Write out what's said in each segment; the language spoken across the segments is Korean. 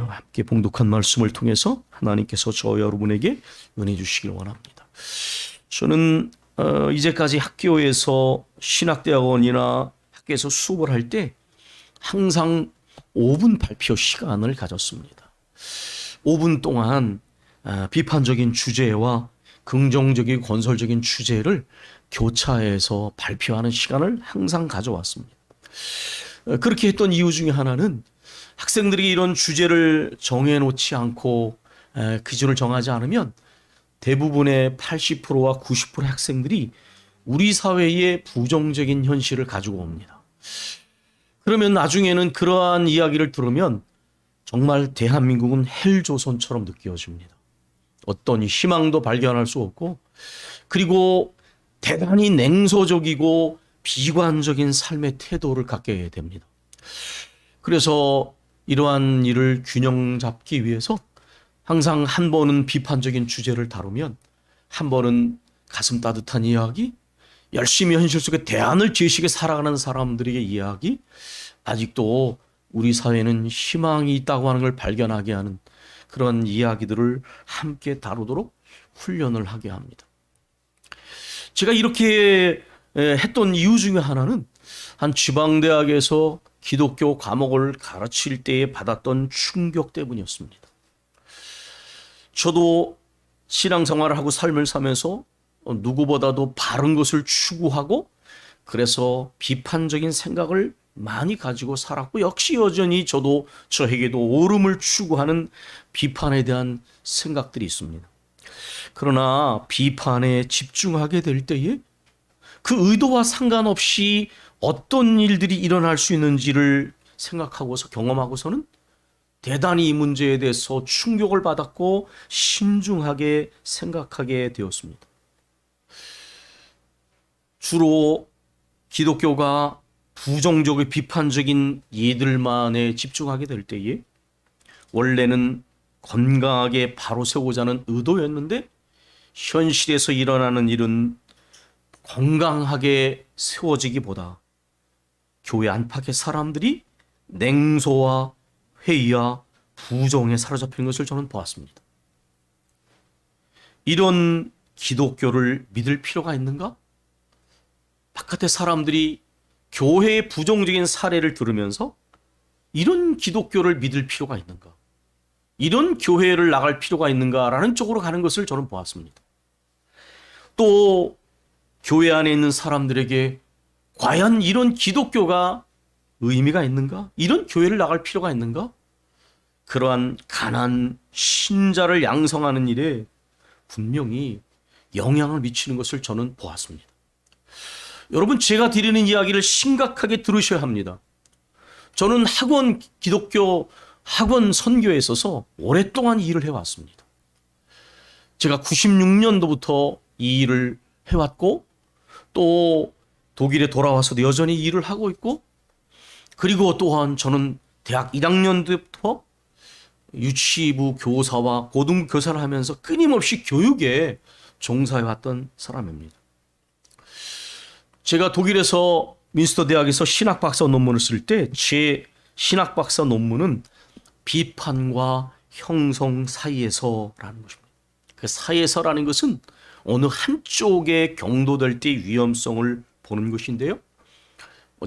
함께 봉독한 말씀을 통해서 하나님께서 저 여러분에게 은혜 주시길 원합니다. 저는 이제까지 학교에서 신학대학원이나 학교에서 수업을 할 때 항상 5분 발표 시간을 가졌습니다. 5분 동안 비판적인 주제와 긍정적인 건설적인 주제를 교차해서 발표하는 시간을 항상 가져왔습니다. 그렇게 했던 이유 중에 하나는 학생들이 이런 주제를 정해놓지 않고 기준을 정하지 않으면 대부분의 80%와 90%의 학생들이 우리 사회의 부정적인 현실을 가지고 옵니다. 그러면 나중에는 그러한 이야기를 들으면 정말 대한민국은 헬조선처럼 느껴집니다. 어떤 희망도 발견할 수 없고, 그리고 대단히 냉소적이고 비관적인 삶의 태도를 갖게 됩니다. 그래서 이러한 일을 균형 잡기 위해서 항상 한 번은 비판적인 주제를 다루면 한 번은 가슴 따뜻한 이야기, 열심히 현실 속에 대안을 제시해 살아가는 사람들에게 이야기, 아직도 우리 사회는 희망이 있다고 하는 걸 발견하게 하는 그런 이야기들을 함께 다루도록 훈련을 하게 합니다. 제가 이렇게 했던 이유 중에 하나는 한 지방대학에서 기독교 과목을 가르칠 때에 받았던 충격 때문이었습니다. 저도 신앙생활을 하고 삶을 사면서 누구보다도 바른 것을 추구하고 그래서 비판적인 생각을 많이 가지고 살았고, 역시 여전히 저도 저에게도 옳음을 추구하는 비판에 대한 생각들이 있습니다. 그러나 비판에 집중하게 될 때에 그 의도와 상관없이 어떤 일들이 일어날 수 있는지를 생각하고서 경험하고서는 대단히 이 문제에 대해서 충격을 받았고 신중하게 생각하게 되었습니다. 주로 기독교가 부정적이고 비판적인 예들만에 집중하게 될 때에 원래는 건강하게 바로 세우자는 의도였는데 현실에서 일어나는 일은 건강하게 세워지기보다 교회 안팎의 사람들이 냉소와 회의와 부정에 사로잡히는 것을 저는 보았습니다. 이런 기독교를 믿을 필요가 있는가? 바깥의 사람들이 교회의 부정적인 사례를 들으면서 이런 기독교를 믿을 필요가 있는가? 이런 교회를 나갈 필요가 있는가라는 쪽으로 가는 것을 저는 보았습니다. 또 교회 안에 있는 사람들에게 과연 이런 기독교가 의미가 있는가? 이런 교회를 나갈 필요가 있는가? 그러한 가난 신자를 양성하는 일에 분명히 영향을 미치는 것을 저는 보았습니다. 여러분, 제가 드리는 이야기를 심각하게 들으셔야 합니다. 저는 기독교 학원 선교에 있어서 오랫동안 이 일을 해왔습니다. 제가 96년도부터 이 일을 해왔고, 또 독일에 돌아와서도 여전히 일을 하고 있고, 그리고 또한 저는 대학 1학년 때부터 유치부 교사와 고등부 교사를 하면서 끊임없이 교육에 종사해왔던 사람입니다. 제가 독일에서 민스터 대학에서 신학박사 논문을 쓸 때 제 신학박사 논문은 비판과 형성 사이에서라는 것입니다. 그 사이에서라는 것은 어느 한쪽에 경도될 때 위험성을 보는 것인데요.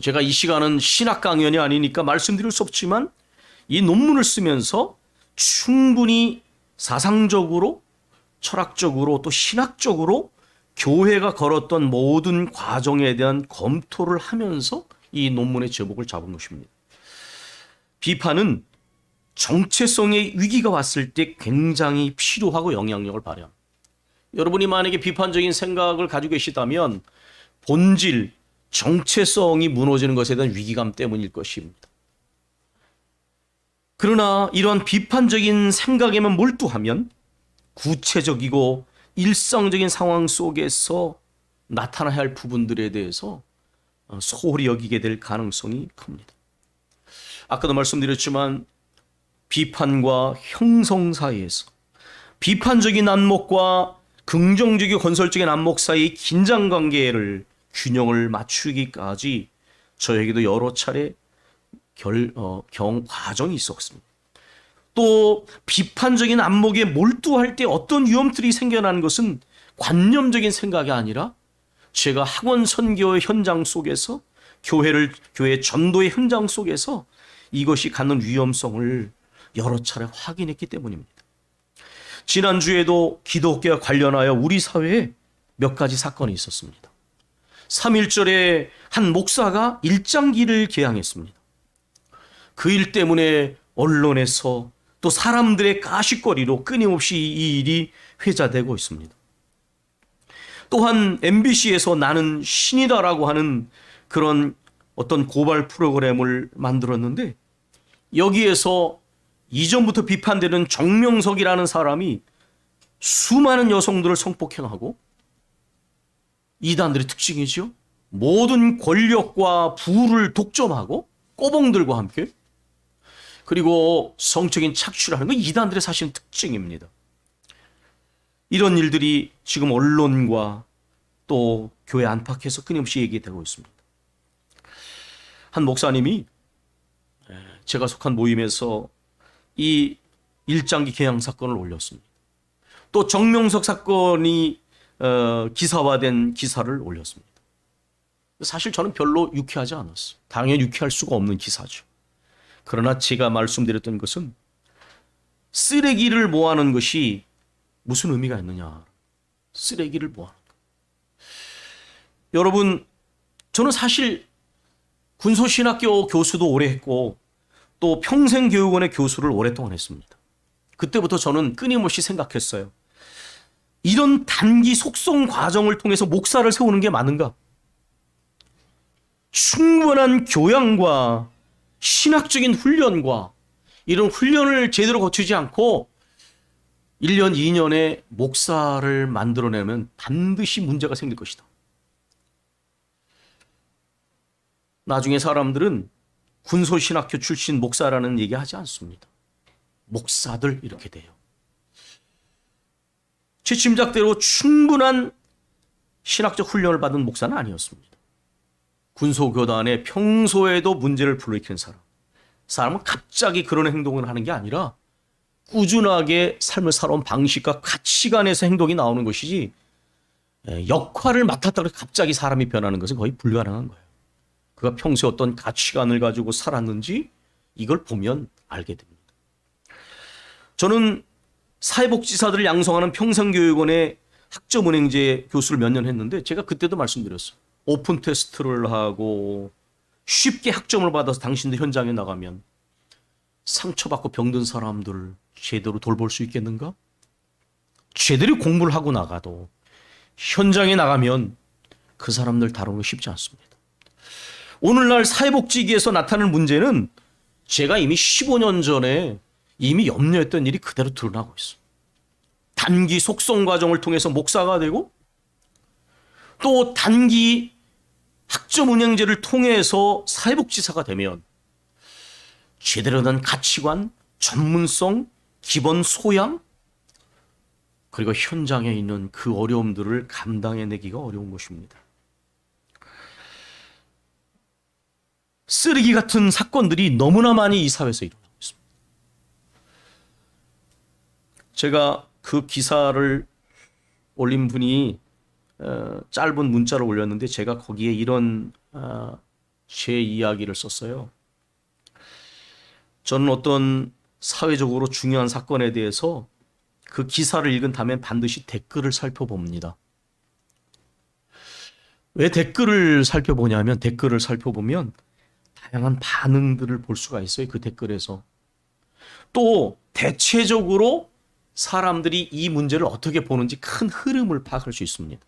제가 이 시간은 신학 강연이 아니니까 말씀드릴 수 없지만 이 논문을 쓰면서 충분히 사상적으로, 철학적으로, 또 신학적으로 교회가 걸었던 모든 과정에 대한 검토를 하면서 이 논문의 제목을 잡은 것입니다. 비판은 정체성의 위기가 왔을 때 굉장히 필요하고 영향력을 발휘합니다. 여러분이 만약에 비판적인 생각을 가지고 계시다면 본질, 정체성이 무너지는 것에 대한 위기감 때문일 것입니다. 그러나 이러한 비판적인 생각에만 몰두하면 구체적이고 일상적인 상황 속에서 나타나야 할 부분들에 대해서 소홀히 여기게 될 가능성이 큽니다. 아까도 말씀드렸지만 비판과 형성 사이에서 비판적인 안목과 긍정적이고 건설적인 안목 사이의 긴장관계를 균형을 맞추기까지 저에게도 여러 차례 과정이 있었습니다. 또 비판적인 안목에 몰두할 때 어떤 위험들이 생겨나는 것은 관념적인 생각이 아니라 제가 학원 선교의 현장 속에서 교회 전도의 현장 속에서 이것이 갖는 위험성을 여러 차례 확인했기 때문입니다. 지난주에도 기독교와 관련하여 우리 사회에 몇 가지 사건이 있었습니다. 3.1절에 한 목사가 일장기를 개항했습니다. 그 일 때문에 언론에서 또 사람들의 가십거리로 끊임없이 이 일이 회자되고 있습니다. 또한 MBC에서 나는 신이다라고 하는 그런 어떤 고발 프로그램을 만들었는데 여기에서 이전부터 비판되는 정명석이라는 사람이 수많은 여성들을 성폭행하고 이단들의 특징이죠. 모든 권력과 부를 독점하고 꼬봉들과 함께 그리고 성적인 착취를 하는 건 이단들의 사실 특징입니다. 이런 일들이 지금 언론과 또 교회 안팎에서 끊임없이 얘기되고 있습니다. 한 목사님이 제가 속한 모임에서 이 일장기 개항 사건을 올렸습니다. 또 정명석 사건이 기사화된 기사를 올렸습니다. 사실 저는 별로 유쾌하지 않았어요. 당연히 유쾌할 수가 없는 기사죠. 그러나 제가 말씀드렸던 것은 쓰레기를 모아놓은 것이 무슨 의미가 있느냐. 쓰레기를 모아놓은 것. 여러분, 저는 사실 군소신학교 교수도 오래 했고 또 평생교육원의 교수를 오랫동안 했습니다. 그때부터 저는 끊임없이 생각했어요. 이런 단기 속성 과정을 통해서 목사를 세우는 게 맞는가? 충분한 교양과 신학적인 훈련과 이런 훈련을 제대로 거치지 않고 1년, 2년에 목사를 만들어내면 반드시 문제가 생길 것이다. 나중에 사람들은 군소신학교 출신 목사라는 얘기 하지 않습니다. 목사들 이렇게 돼요. 제 짐작대로 충분한 신학적 훈련을 받은 목사는 아니었습니다. 군소교단에 평소에도 문제를 불러일으키는 사람은 갑자기 그런 행동을 하는 게 아니라 꾸준하게 삶을 살아온 방식과 가치관에서 행동이 나오는 것이지 역할을 맡았다고 해서 갑자기 사람이 변하는 것은 거의 불가능한 거예요. 그가 평소에 어떤 가치관을 가지고 살았는지 이걸 보면 알게 됩니다. 저는 사회복지사들을 양성하는 평생교육원의 학점은행제 교수를 몇 년 했는데 제가 그때도 말씀드렸어요. 오픈 테스트를 하고 쉽게 학점을 받아서 당신들 현장에 나가면 상처받고 병든 사람들을 제대로 돌볼 수 있겠는가? 제대로 공부를 하고 나가도 현장에 나가면 그 사람들 다루는 거 쉽지 않습니다. 오늘날 사회복지기에서 나타나는 문제는 제가 이미 15년 전에 이미 염려했던 일이 그대로 드러나고 있어요. 단기 속성 과정을 통해서 목사가 되고 또 단기 학점 운영제를 통해서 사회복지사가 되면 제대로 된 가치관, 전문성, 기본 소양 그리고 현장에 있는 그 어려움들을 감당해내기가 어려운 것입니다. 쓰레기 같은 사건들이 너무나 많이 이 사회에서 일어나고 있습니다. 제가 그 기사를 올린 분이 짧은 문자를 올렸는데 제가 거기에 이런 제 이야기를 썼어요. 저는 어떤 사회적으로 중요한 사건에 대해서 그 기사를 읽은 다음에 반드시 댓글을 살펴봅니다. 왜 댓글을 살펴보냐면 댓글을 살펴보면 다양한 반응들을 볼 수가 있어요. 그 댓글에서. 또 대체적으로 사람들이 이 문제를 어떻게 보는지 큰 흐름을 파악할 수 있습니다.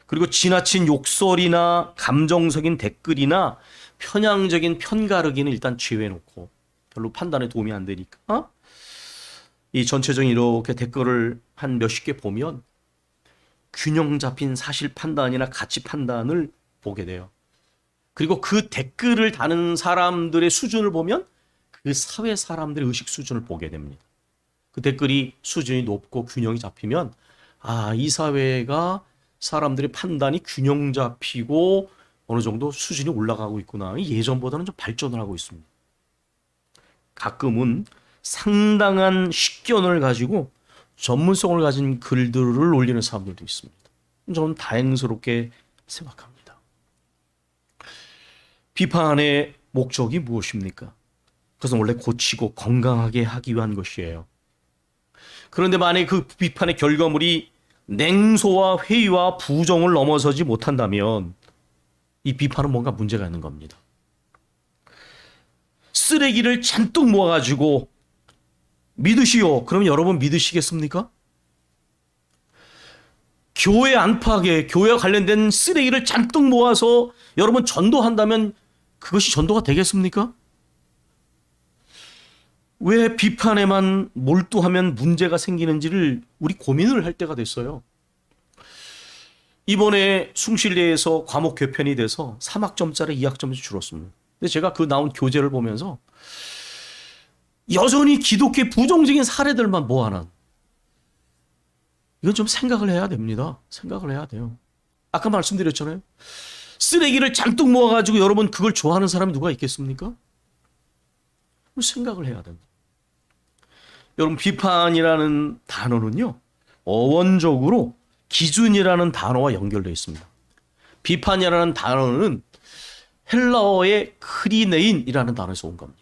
그리고 지나친 욕설이나 감정적인 댓글이나 편향적인 편가르기는 일단 제외해놓고 별로 판단에 도움이 안 되니까 이 전체적인 이렇게 댓글을 한 몇십 개 보면 균형 잡힌 사실 판단이나 가치 판단을 보게 돼요. 그리고 그 댓글을 다는 사람들의 수준을 보면 그 사회 사람들의 의식 수준을 보게 됩니다. 그 댓글이 수준이 높고 균형이 잡히면 이 사회가 사람들의 판단이 균형 잡히고 어느 정도 수준이 올라가고 있구나. 예전보다는 좀 발전을 하고 있습니다. 가끔은 상당한 식견을 가지고 전문성을 가진 글들을 올리는 사람들도 있습니다. 저는 다행스럽게 생각합니다. 비판의 목적이 무엇입니까? 그것은 원래 고치고 건강하게 하기 위한 것이에요. 그런데 만약에 그 비판의 결과물이 냉소와 회의와 부정을 넘어서지 못한다면 이 비판은 뭔가 문제가 있는 겁니다. 쓰레기를 잔뜩 모아가지고 믿으시오. 그럼 여러분 믿으시겠습니까? 교회 안팎에 교회와 관련된 쓰레기를 잔뜩 모아서 여러분 전도한다면 그것이 전도가 되겠습니까? 왜 비판에만 몰두하면 문제가 생기는지를 우리 고민을 할 때가 됐어요. 이번에 숭실대에서 과목 개편이 돼서 3학점짜리 2학점이 줄었습니다. 근데 제가 그 나온 교재를 보면서 여전히 기독교의 부정적인 사례들만 모아놓은, 이건 좀 생각을 해야 됩니다. 생각을 해야 돼요. 아까 말씀드렸잖아요. 쓰레기를 잔뜩 모아가지고 여러분 그걸 좋아하는 사람이 누가 있겠습니까? 생각을 해야 됩니다. 여러분 비판이라는 단어는요, 어원적으로 기준이라는 단어와 연결되어 있습니다. 비판이라는 단어는 헬라어의 크리네인이라는 단어에서 온 겁니다.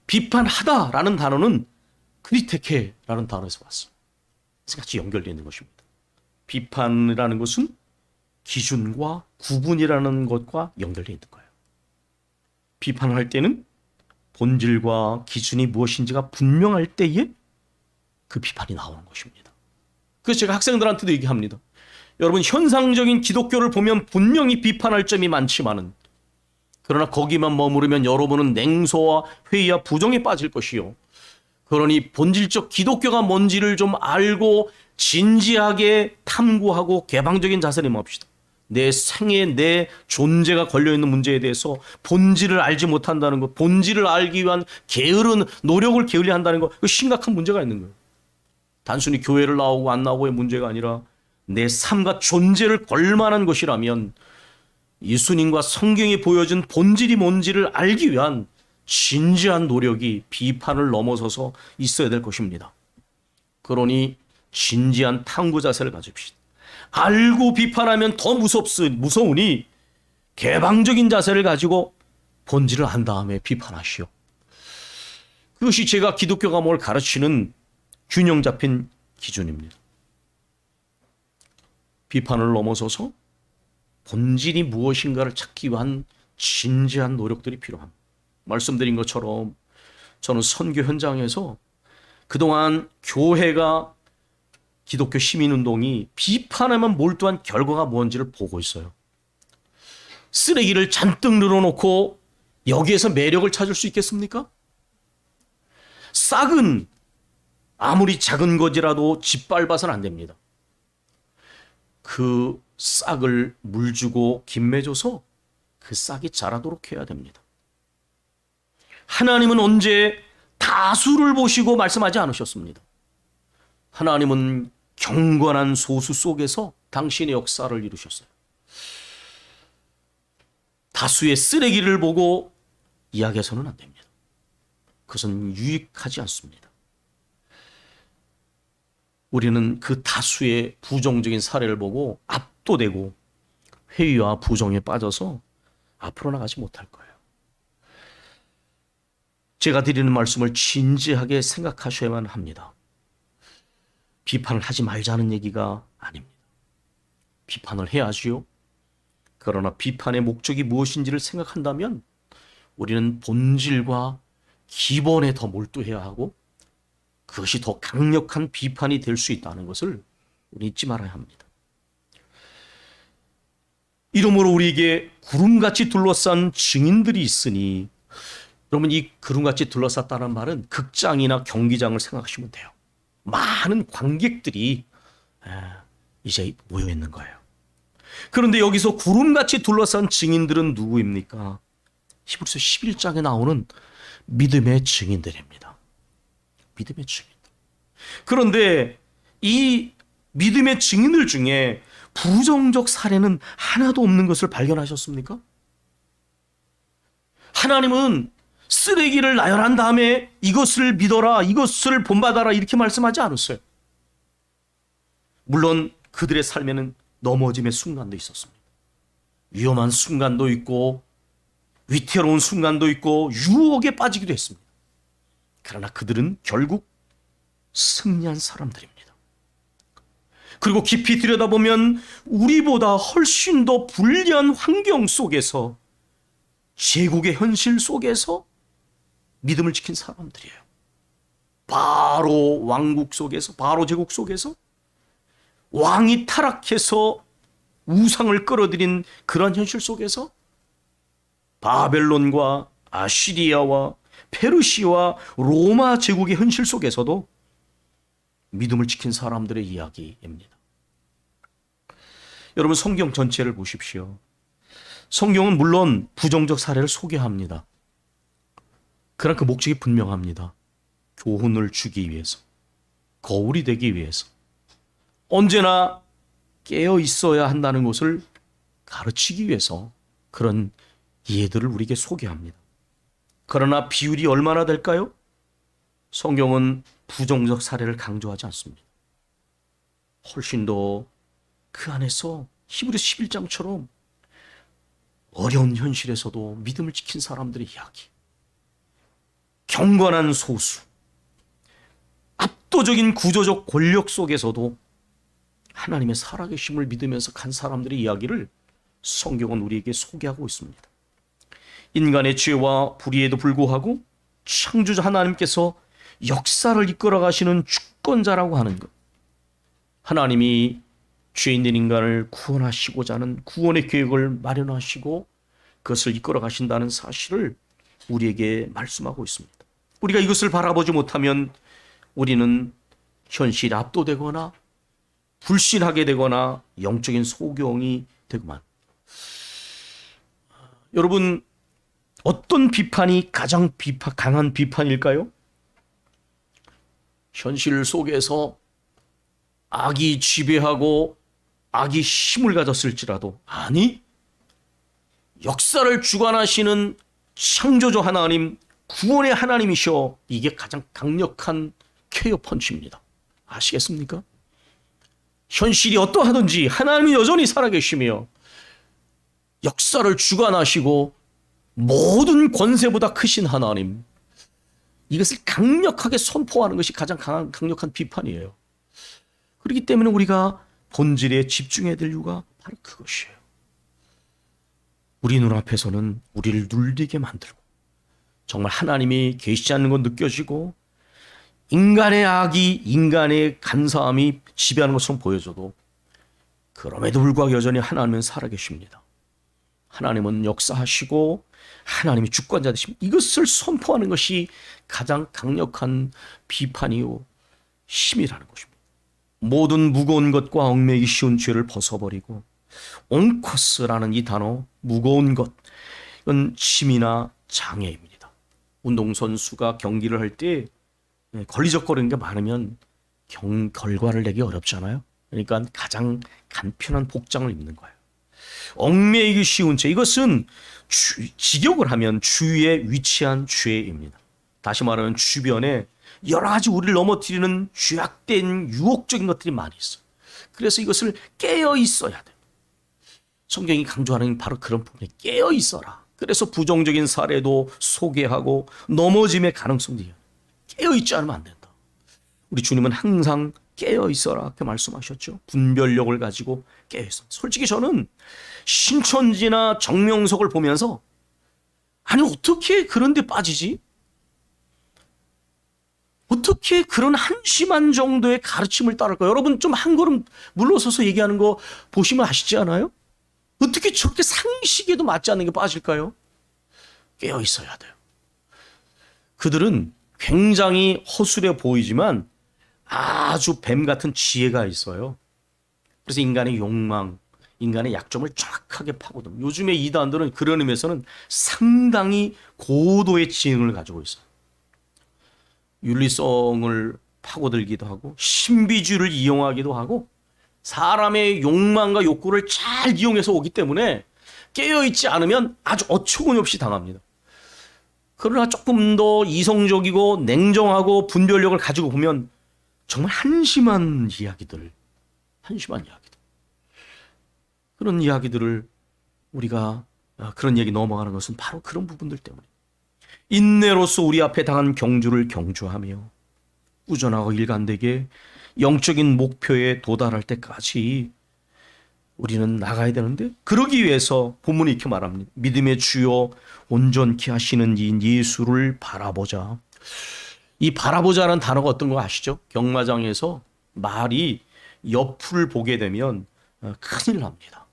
비판하다라는 단어는 크리테케라는 단어에서 왔습니다. 그래서 같이 연결되어 있는 것입니다. 비판이라는 것은 기준과 구분이라는 것과 연결되어 있는 거예요. 비판을 할 때는 본질과 기준이 무엇인지가 분명할 때에 그 비판이 나오는 것입니다. 그래서 제가 학생들한테도 얘기합니다. 여러분 현상적인 기독교를 보면 분명히 비판할 점이 많지만은, 그러나 거기만 머무르면 여러분은 냉소와 회의와 부정에 빠질 것이요. 그러니 본질적 기독교가 뭔지를 좀 알고 진지하게 탐구하고 개방적인 자세를 임합시다. 내 생에 내 존재가 걸려있는 문제에 대해서 본질을 알지 못한다는 것, 본질을 알기 위한 게으른 노력을 게을리 한다는 것, 그 심각한 문제가 있는 거예요. 단순히 교회를 나오고 안 나오고의 문제가 아니라 내 삶과 존재를 걸만한 것이라면 예수님과 성경이 보여준 본질이 뭔지를 알기 위한 진지한 노력이 비판을 넘어서서 있어야 될 것입니다. 그러니 진지한 탐구 자세를 가집시다. 알고 비판하면 더 무서우니 개방적인 자세를 가지고 본질을 안 다음에 비판하시오. 그것이 제가 기독교 과목을 가르치는 균형 잡힌 기준입니다. 비판을 넘어서서 본질이 무엇인가를 찾기 위한 진지한 노력들이 필요합니다. 말씀드린 것처럼 저는 선교 현장에서 그동안 교회가, 기독교 시민운동이 비판에만 몰두한 결과가 뭔지를 보고 있어요. 쓰레기를 잔뜩 늘어놓고 여기에서 매력을 찾을 수 있겠습니까? 싹은 아무리 작은 것이라도 짓밟아서는 안 됩니다. 그 싹을 물 주고 김매 줘서 그 싹이 자라도록 해야 됩니다. 하나님은 언제 다수를 보시고 말씀하지 않으셨습니다. 하나님은 경건한 소수 속에서 당신의 역사를 이루셨어요. 다수의 쓰레기를 보고 이야기해서는 안 됩니다. 그것은 유익하지 않습니다. 우리는 그 다수의 부정적인 사례를 보고 압도되고 회의와 부정에 빠져서 앞으로 나가지 못할 거예요. 제가 드리는 말씀을 진지하게 생각하셔야만 합니다. 비판을 하지 말자는 얘기가 아닙니다. 비판을 해야지요. 그러나 비판의 목적이 무엇인지를 생각한다면 우리는 본질과 기본에 더 몰두해야 하고 그것이 더 강력한 비판이 될 수 있다는 것을 우리 잊지 말아야 합니다. 이러므로 우리에게 구름같이 둘러싼 증인들이 있으니, 여러분 이 구름같이 둘러쌌다는 말은 극장이나 경기장을 생각하시면 돼요. 많은 관객들이 이제 모여 있는 거예요. 그런데 여기서 구름같이 둘러싼 증인들은 누구입니까? 히브리서 11장에 나오는 믿음의 증인들입니다. 믿음의 증인들. 그런데 이 믿음의 증인들 중에 부정적 사례는 하나도 없는 것을 발견하셨습니까? 하나님은 쓰레기를 나열한 다음에 이것을 믿어라, 이것을 본받아라 이렇게 말씀하지 않았어요. 물론 그들의 삶에는 넘어짐의 순간도 있었습니다. 위험한 순간도 있고 위태로운 순간도 있고 유혹에 빠지기도 했습니다. 그러나 그들은 결국 승리한 사람들입니다. 그리고 깊이 들여다보면 우리보다 훨씬 더 불리한 환경 속에서, 제국의 현실 속에서 믿음을 지킨 사람들이에요. 바로 왕국 속에서, 바로 제국 속에서 왕이 타락해서 우상을 끌어들인 그런 현실 속에서 바벨론과 아시리아와 페르시아와 로마 제국의 현실 속에서도 믿음을 지킨 사람들의 이야기입니다. 여러분, 성경 전체를 보십시오. 성경은 물론 부정적 사례를 소개합니다. 그러나 그 목적이 분명합니다. 교훈을 주기 위해서, 거울이 되기 위해서, 언제나 깨어 있어야 한다는 것을 가르치기 위해서 그런 예들을 우리에게 소개합니다. 그러나 비율이 얼마나 될까요? 성경은 부정적 사례를 강조하지 않습니다. 훨씬 더 그 안에서 히브리 11장처럼 어려운 현실에서도 믿음을 지킨 사람들의 이야기, 경건한 소수, 압도적인 구조적 권력 속에서도 하나님의 살아계심을 믿으면서 간 사람들의 이야기를 성경은 우리에게 소개하고 있습니다. 인간의 죄와 불의에도 불구하고 창조자 하나님께서 역사를 이끌어 가시는 주권자라고 하는 것, 하나님이 죄인된 인간을 구원하시고자 하는 구원의 계획을 마련하시고 그것을 이끌어 가신다는 사실을 우리에게 말씀하고 있습니다. 우리가 이것을 바라보지 못하면 우리는 현실에 압도되거나 불신하게 되거나 영적인 소경이 되고만. 여러분, 어떤 비판이 가장 강한 비판일까요? 현실 속에서 악이 지배하고 악이 힘을 가졌을지라도, 아니, 역사를 주관하시는 창조주 하나님, 구원의 하나님이셔. 이게 가장 강력한 쾌요 펀치입니다. 아시겠습니까? 현실이 어떠하든지 하나님이 여전히 살아계시며 역사를 주관하시고 모든 권세보다 크신 하나님, 이것을 강력하게 선포하는 것이 가장 강력한 비판이에요. 그렇기 때문에 우리가 본질에 집중해야 될 이유가 바로 그것이에요. 우리 눈앞에서는 우리를 눌리게 만들고 정말 하나님이 계시지 않는 건 느껴지고 인간의 악이, 인간의 간사함이 지배하는 것처럼 보여져도 그럼에도 불구하고 여전히 하나님은 살아계십니다. 하나님은 역사하시고 하나님이 주권자 되십니다. 이것을 선포하는 것이 가장 강력한 비판이요 힘이라는 것입니다. 모든 무거운 것과 얽매이기 쉬운 죄를 벗어버리고, 옹코스라는 이 단어, 무거운 것, 이건 짐이나 장애입니다. 운동선수가 경기를 할 때 걸리적거리는 게 많으면 결과를 내기 어렵잖아요. 그러니까 가장 간편한 복장을 입는 거예요. 얽매이기 쉬운 죄, 이것은 직역을 하면 주위에 위치한 죄입니다. 다시 말하면 주변에 여러 가지 우리를 넘어뜨리는 죄악된 유혹적인 것들이 많이 있어요. 그래서 이것을 깨어 있어야 돼요. 성경이 강조하는 바로 그런 부분에 깨어 있어라. 그래서 부정적인 사례도 소개하고 넘어짐의 가능성도 깨어 있지 않으면 안 된다. 우리 주님은 항상 깨어 있어라 그렇게 말씀하셨죠. 분별력을 가지고 깨어 있어. 솔직히 저는 신천지나 정명석을 보면서 아니 어떻게 그런 데 빠지지? 어떻게 그런 한심한 정도의 가르침을 따를까요? 여러분 좀 한 걸음 물러서서 얘기하는 거 보시면 아시지 않아요? 어떻게 저렇게 상식에도 맞지 않는 게 빠질까요? 깨어 있어야 돼요. 그들은 굉장히 허술해 보이지만 아주 뱀 같은 지혜가 있어요. 그래서 인간의 욕망, 인간의 약점을 정확하게 파고듭니다. 요즘의 이단들은 그런 의미에서는 상당히 고도의 지능을 가지고 있어요. 윤리성을 파고들기도 하고 신비주의를 이용하기도 하고 사람의 욕망과 욕구를 잘 이용해서 오기 때문에 깨어있지 않으면 아주 어처구니없이 당합니다. 그러나 조금 더 이성적이고 냉정하고 분별력을 가지고 보면 정말 한심한 이야기들. 그런 이야기들을 우리가 그런 얘기 넘어가는 것은 바로 그런 부분들 때문에 인내로서 우리 앞에 당한 경주를 경주하며 꾸준하고 일관되게 영적인 목표에 도달할 때까지 우리는 나가야 되는데, 그러기 위해서 본문이 이렇게 말합니다. 믿음의 주요 온전케 하시는 이인 예수를 바라보자. 이 바라보자는 단어가 어떤 거 아시죠? 경마장에서 말이 옆을 보게 되면 큰일 납니다.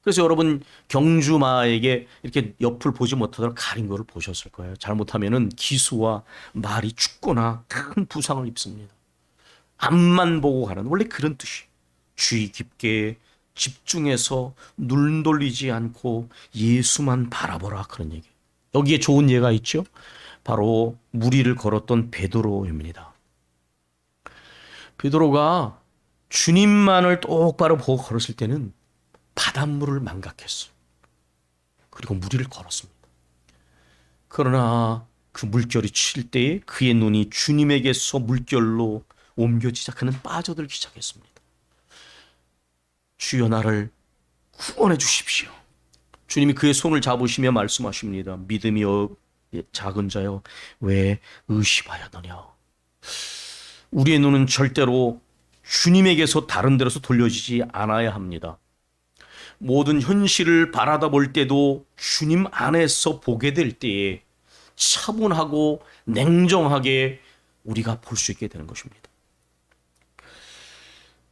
그래서 여러분 경주마에게 이렇게 옆을 보지 못하도록 가린 거를 보셨을 거예요. 잘못하면은 기수와 말이 죽거나 큰 부상을 입습니다. 앞만 보고 가는, 원래 그런 뜻이 주의 깊게 집중해서 눈 돌리지 않고 예수만 바라보라, 그런 얘기. 여기에 좋은 예가 있죠. 바로 무리를 걸었던 베드로입니다. 베드로가 주님만을 똑바로 보고 걸었을 때는 바닷물을 망각했어요. 그리고 무리를 걸었습니다. 그러나 그 물결이 칠 때에 그의 눈이 주님에게서 물결로 옮겨지자 그는 빠져들기 시작했습니다. 주여 나를 구원해 주십시오. 주님이 그의 손을 잡으시며 말씀하십니다. 믿음이 작은 자여 왜 의심하였느냐. 우리의 눈은 절대로 주님에게서 다른 데로서 돌려지지 않아야 합니다. 모든 현실을 바라다 볼 때도 주님 안에서 보게 될 때에 차분하고 냉정하게 우리가 볼 수 있게 되는 것입니다.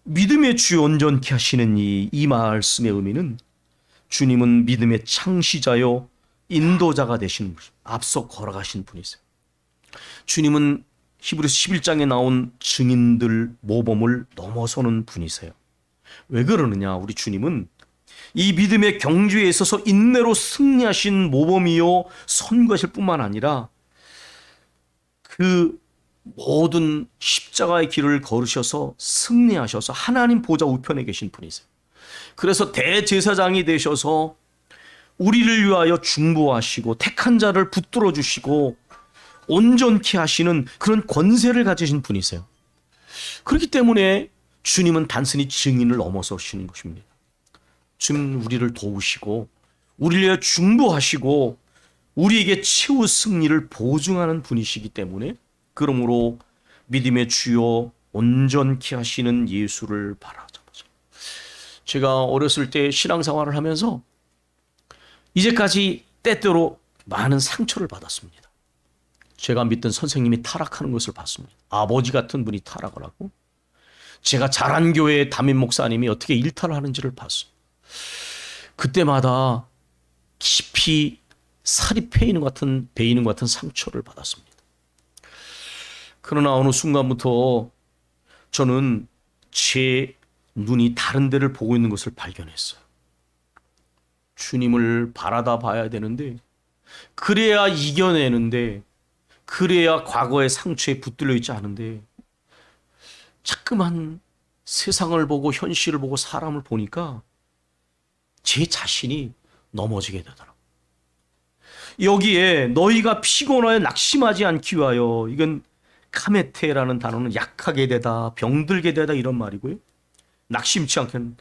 믿음의 주 온전케 하시는 이 말씀의 의미는 주님은 믿음의 창시자요 인도자가 되신 분, 앞서 걸어가신 분이세요. 주님은 히브리서 11장에 나온 증인들 모범을 넘어서는 분이세요. 왜 그러느냐? 우리 주님은 이 믿음의 경주에 있어서 인내로 승리하신 모범이요 선구하실 뿐만 아니라 그 모든 십자가의 길을 걸으셔서 승리하셔서 하나님 보좌 우편에 계신 분이세요. 그래서 대제사장이 되셔서 우리를 위하여 중보하시고 택한 자를 붙들어 주시고 온전케 하시는 그런 권세를 가지신 분이세요. 그렇기 때문에 주님은 단순히 증인을 넘어서시는 것입니다. 주님 우리를 도우시고 우리를 위해 중보하시고 우리에게 최후 승리를 보증하는 분이시기 때문에, 그러므로 믿음의 주요 온전케 하시는 예수를 바라자. 제가 어렸을 때 신앙생활을 하면서 이제까지 때때로 많은 상처를 받았습니다. 제가 믿던 선생님이 타락하는 것을 봤습니다. 아버지 같은 분이 타락을 하고 제가 자란 교회의 담임 목사님이 어떻게 일탈을 하는지를 봤어요. 그때마다 깊이 살이 베이는 것 같은 상처를 받았습니다. 그러나 어느 순간부터 저는 제 눈이 다른 데를 보고 있는 것을 발견했어요. 주님을 바라다 봐야 되는데, 그래야 이겨내는데, 그래야 과거의 상처에 붙들려 있지 않은데, 자꾸만 세상을 보고 현실을 보고 사람을 보니까 제 자신이 넘어지게 되더라고요. 여기에 너희가 피곤하여 낙심하지 않기 위하여, 이건 카메테라는 단어는 약하게 되다, 병들게 되다 이런 말이고요. 낙심치 않게는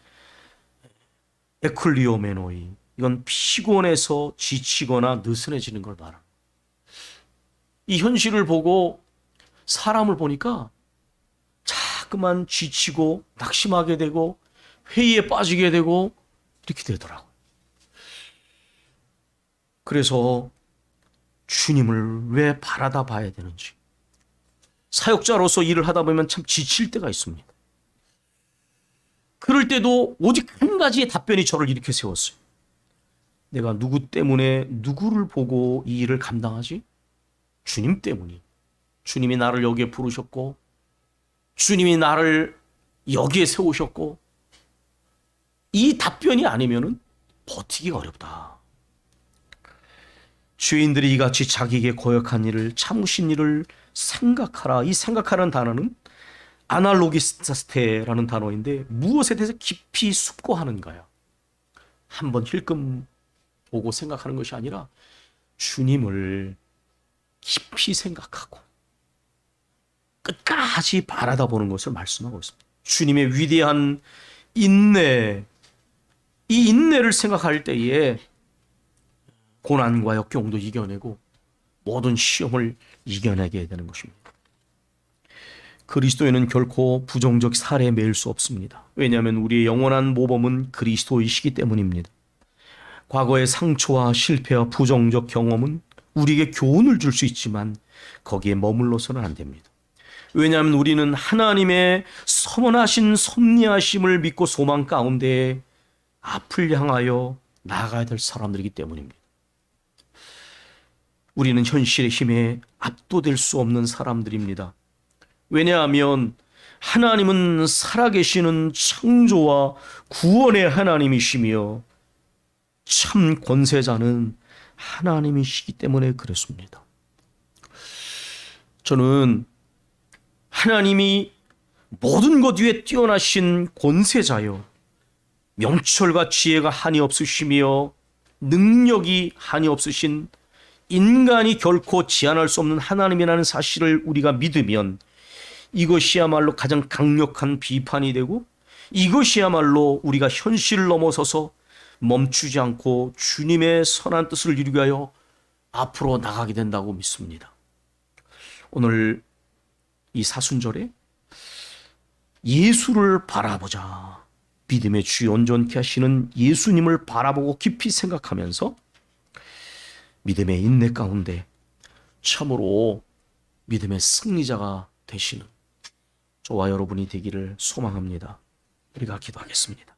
에클리오메노이, 이건 피곤해서 지치거나 느슨해지는 걸 말합니다. 이 현실을 보고 사람을 보니까 자꾸만 지치고 낙심하게 되고 회의에 빠지게 되고 이렇게 되더라고요. 그래서 주님을 왜 바라다 봐야 되는지, 사역자로서 일을 하다 보면 참 지칠 때가 있습니다. 그럴 때도 오직 한 가지의 답변이 저를 이렇게 세웠어요. 내가 누구 때문에 누구를 보고 이 일을 감당하지? 주님 때문이. 주님이 나를 여기에 부르셨고 주님이 나를 여기에 세우셨고, 이 답변이 아니면은 버티기가 어렵다. 죄인들이 이같이 자기에게 고역한 일을 참으신 일을 생각하라. 이 생각하라는 단어는 아날로기스테라는 단어인데 무엇에 대해서 깊이 숙고하는가요? 한번 힐끔 보고 생각하는 것이 아니라 주님을 깊이 생각하고 끝까지 바라다 보는 것을 말씀하고 있습니다. 주님의 위대한 인내, 이 인내를 생각할 때에 고난과 역경도 이겨내고 모든 시험을 이겨내게 되는 것입니다. 그리스도인은 결코 부정적 사례에 매일 수 없습니다. 왜냐하면 우리의 영원한 모범은 그리스도이시기 때문입니다. 과거의 상처와 실패와 부정적 경험은 우리에게 교훈을 줄 수 있지만 거기에 머물러서는 안 됩니다. 왜냐하면 우리는 하나님의 선언하신 섭리하심을 믿고 소망 가운데 앞을 향하여 나아가야 될 사람들이기 때문입니다. 우리는 현실의 힘에 압도될 수 없는 사람들입니다. 왜냐하면 하나님은 살아계시는 창조와 구원의 하나님이시며 참 권세자는 하나님이시기 때문에 그렇습니다. 저는 하나님이 모든 것 위에 뛰어나신 권세자요, 명철과 지혜가 한이 없으시며 능력이 한이 없으신 인간이 결코 제한할 수 없는 하나님이라는 사실을 우리가 믿으면 이것이야말로 가장 강력한 비판이 되고 이것이야말로 우리가 현실을 넘어서서 멈추지 않고 주님의 선한 뜻을 이루기 위하여 앞으로 나가게 된다고 믿습니다. 오늘 이 사순절에 예수를 바라보자, 믿음의 주여 온전케 하시는 예수님을 바라보고 깊이 생각하면서 믿음의 인내 가운데 참으로 믿음의 승리자가 되시는 저와 여러분이 되기를 소망합니다. 우리가 기도하겠습니다.